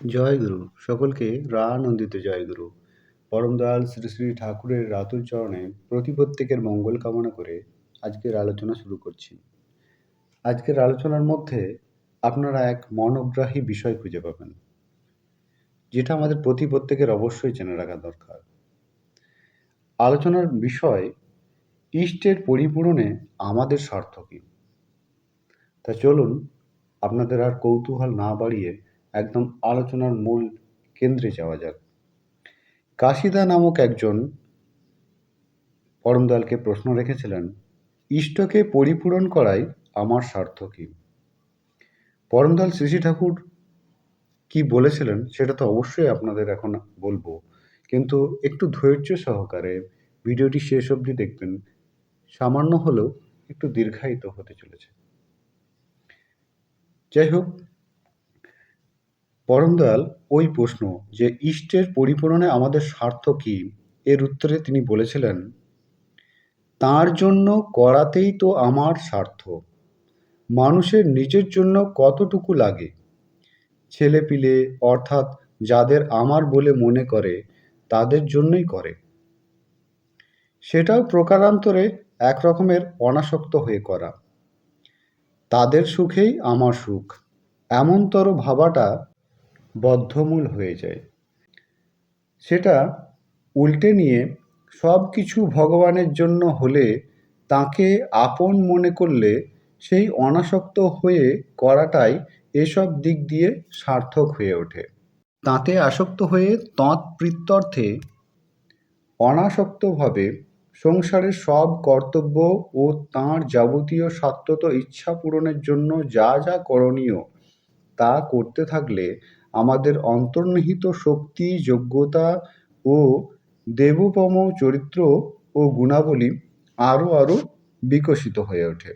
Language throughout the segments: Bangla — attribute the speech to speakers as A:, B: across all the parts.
A: জয়গুরু সকলকে রানন্দিত জয়গুরু। পরম দয়াল শ্রী শ্রী ঠাকুরের রাতুল চরণে প্রত্যেকের মঙ্গল কামনা করে আজকের আলোচনা শুরু করছি। আজকের আলোচনার মধ্যে আপনারা এক মনোগ্রাহী বিষয় খুঁজে পাবেন, যেটা আমাদের প্রত্যেকের অবশ্যই জেনে রাখা দরকার। আলোচনার বিষয়, ইষ্টের পরিপূরণে আমাদের স্বার্থ কী। তা চলুন, আপনাদের আর কৌতূহল না বাড়িয়ে একদম আলোচনার মূল কেন্দ্রে যাওয়া যাক। কাশিদা নামক একজন পরমদয়ালকে প্রশ্ন রেখেছিলেন, ইষ্টকে পরিপূরণ করাই আমার স্বার্থ কী। পরমদয়াল শ্রী শ্রী ঠাকুর কি বলেছিলেন সেটা তো অবশ্যই আপনাদের এখন বলবো, কিন্তু একটু ধৈর্য সহকারে ভিডিওটি শেষ অবধি দেখবেন। সামান্য হলেও একটু দীর্ঘায়িত হতে চলেছে। যাই হোক, পরমদয়াল ওই প্রশ্ন যে ইষ্টের পরিপূরণে আমাদের স্বার্থ কী, এর উত্তরে তিনি বলেছিলেন, তাঁর জন্য করাতেই তো আমার স্বার্থ। মানুষের নিজের জন্য কতটুকু লাগে, ছেলেপিলে অর্থাৎ যাদের আমার বলে মনে করে তাদের জন্যই করে। সেটাও প্রকারান্তরে এক রকমের অনাসক্ত হয়ে করা। তাদের সুখেই আমার সুখ, এমনতর ভাবাটা বদ্ধমূল হয়ে যায়। সেটা উল্টে নিয়ে সব কিছু ভগবানের জন্য হলে তাঁকে আপন মনে করলে সেই অনাসক্ত হয়ে করাটাই এসব দিক দিয়ে সার্থক হয়ে ওঠে। তাতে আসক্ত হয়ে তৎপ্রীত্যর্থে অনাসক্তভাবে সংসারের সব কর্তব্য ও তাঁর যাবতীয় স্বার্থত ইচ্ছা পূরণের জন্য যা যা করণীয় তা করতে থাকলে আমাদের অন্তর্নিহিত শক্তি, যোগ্যতা ও দেবোপম চরিত্র ও গুণাবলী আরও বিকশিত হয়ে ওঠে।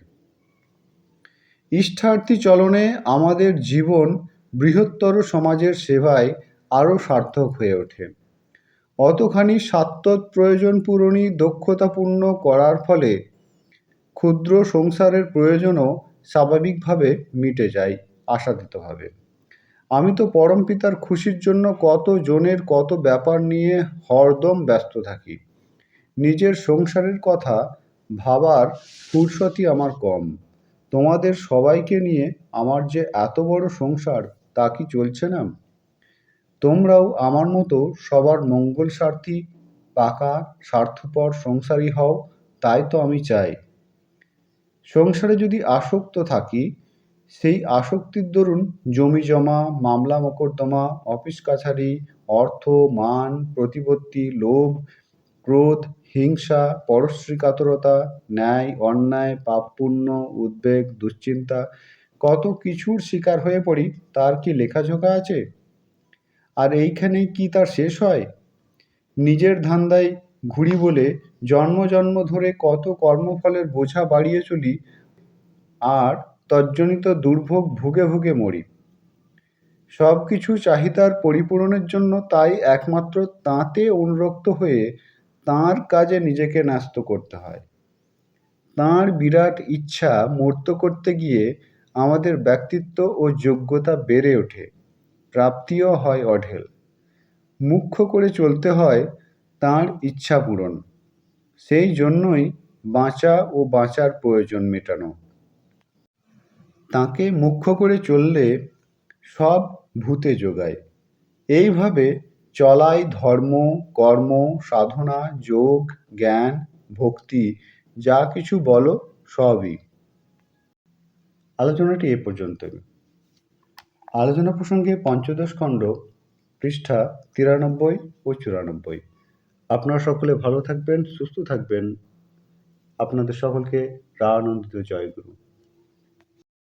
A: ইষ্টার্থী চলনে আমাদের জীবন বৃহত্তর সমাজের সেবায় আরও সার্থক হয়ে ওঠে। অতখানি স্বার্থত প্রয়োজন পূরণী দক্ষতাপূর্ণ করার ফলে ক্ষুদ্র সংসারের প্রয়োজনও স্বাভাবিকভাবে মিটে যায় আশাতীতভাবে। আমি তো পরম পিতার খুশির জন্য কত জনের কত ব্যাপার নিয়ে হরদম ব্যস্ত থাকি। নিজের সংসারের কথা ভাবার ফুরসতই আমার কম। তোমাদের সবাইকে নিয়ে আমার যে এত বড় সংসার, তা কি চলছে না? তোমরাও আমার মতো সবার মঙ্গল স্বার্থী, পাকা স্বার্থপর সংসারী হও, তাই তো আমি চাই। সংসারে যদি আসক্ত থাকি, সেই আসক্তির দরুন জমি জমা, মামলা মোকদ্দমা, অফিস কাছারি, অর্থ, মান, প্রতিপত্তি, লোভ, ক্রোধ, হিংসা, পরশ্রী কাতরতা, ন্যায় অন্যায়, পাপ পুণ্য, উদ্বেগ, দুশ্চিন্তা, কত কিছুর শিকার হয়ে পড়ি, তার কি লেখাজোখা আছে? আর এইখানেই কি তার শেষ হয়? নিজের ধান্দায় ঘুরি বলে জন্ম জন্ম ধরে কত কর্মফলের বোঝা বাড়িয়ে চলি, আর তজ্জনিত দুর্ভোগ ভুগে ভুগে মরি। সব কিছু চাহিদার পরিপূরণের জন্য তাই একমাত্র তাঁতে অনুরক্ত হয়ে তাঁর কাজে নিজেকে ন্যস্ত করতে হয়। তাঁর বিরাট ইচ্ছা মূর্ত করতে গিয়ে আমাদের ব্যক্তিত্ব ও যোগ্যতা বেড়ে ওঠে, প্রাপ্তিও হয় অঢেল। মুখ্য করে চলতে হয় তাঁর ইচ্ছা পূরণ। সেই জন্যই বাঁচা ও বাঁচার প্রয়োজন মেটানো। তাঁকে মুখ্য করে চললে সব ভূতে যোগায়। এইভাবে চলাই ধর্ম, কর্ম, সাধনা, যোগ, জ্ঞান, ভক্তি, যা কিছু বলো সবই। আলোচনাটি এ পর্যন্তই। আলোচনা প্রসঙ্গে পঞ্চদশ খণ্ড, পৃষ্ঠা 93 ও 94। আপনারা সকলে ভালো থাকবেন, সুস্থ থাকবেন। আপনাদের সকলকে রানন্দিত জয়গুরু।